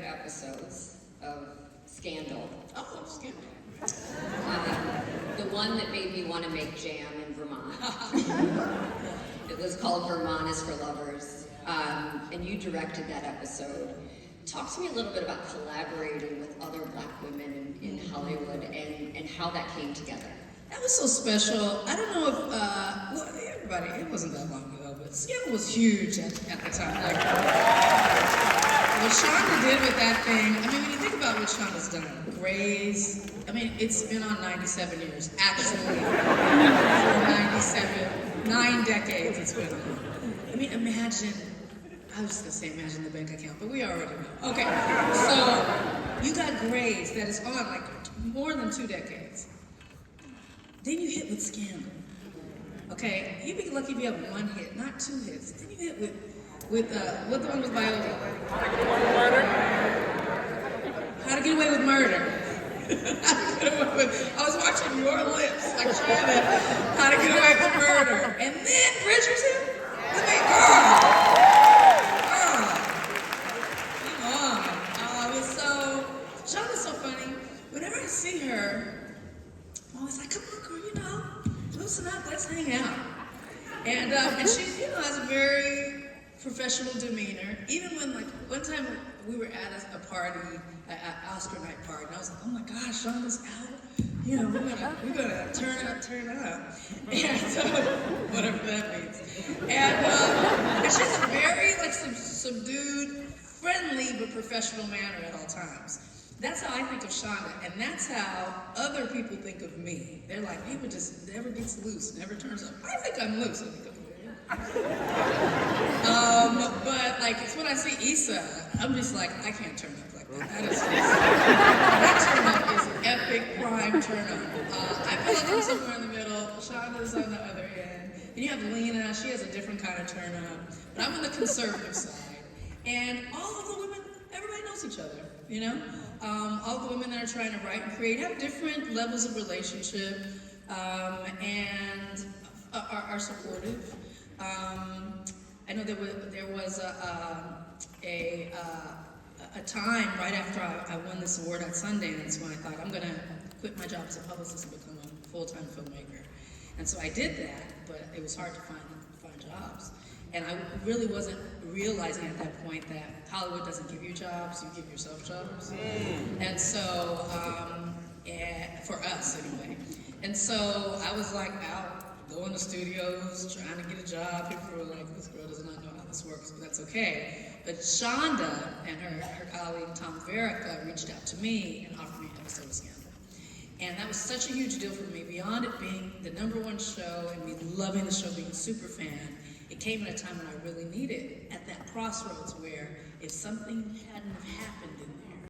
episodes of Scandal. Oh, Scandal. The one that made me want to make jam in Vermont. It was called Vermont is for Lovers. And you directed that episode. Talk to me a little bit about collaborating with other Black women in Hollywood and how that came together. That was so special. I don't know if, well, everybody, it wasn't that long ago, but Scandal was huge at the time. Like, what Shonda did with that thing, I mean, when you think about what Shonda's done, Grey's, I mean, it's been on 97 years, actually, for 9 decades it's been on. I mean, imagine, I was gonna say imagine the bank account, but we already know. Okay, so you got Grey's that is on like more than 2 decades. Then you hit with Scandal. Okay, you'd be lucky if you have 1 hit, not 2 hits. Then you hit with what the one with Viola? How to Get Away with Murder. I was watching Your Lips, like Shannon, How to Get Away with Murder. And then Bridgerton? I mean, girl, come on. Shonda's so funny. Whenever I see her, I'm always like, come on, girl, loosen up, let's hang out. And she, has a very professional demeanor. Even when, like, one time we were at a party, an Oscar night party, and I was like, oh my gosh, Shonda's out. We're gonna turn up. And whatever that means. And she's a very, like, subdued, friendly, but professional manner at all times. That's how I think of Shonda, and that's how other people think of me. They're like, Ava just never gets loose, never turns up. I think I'm loose. I think I'm but like, it's when I see Issa, I'm just like, I can't turn up like that. That turn up is epic prime turn up. I feel like I'm somewhere in the middle. Shonda's on the other end. And you have Lena, she has a different kind of turn up. But I'm on the conservative side. And all of the women, everybody knows each other, all the women that are trying to write and create have different levels of relationship and are supportive. I know there was a time right after I won this award at Sundance when I thought I'm gonna quit my job as a publicist and become a full-time filmmaker. And so I did that, but it was hard to find jobs. And I really wasn't realizing at that point that Hollywood doesn't give you jobs, you give yourself jobs. And so, for us anyway. And so I was like out, going to studios, trying to get a job. People were like, this girl does not know how this works, but that's okay. But Shonda and her colleague Tom Varick reached out to me and offered me an episode of Scandal. And that was such a huge deal for me, beyond it being the #1 show and me loving the show, being a super fan. It came at a time when I really needed, at that crossroads where if something hadn't happened in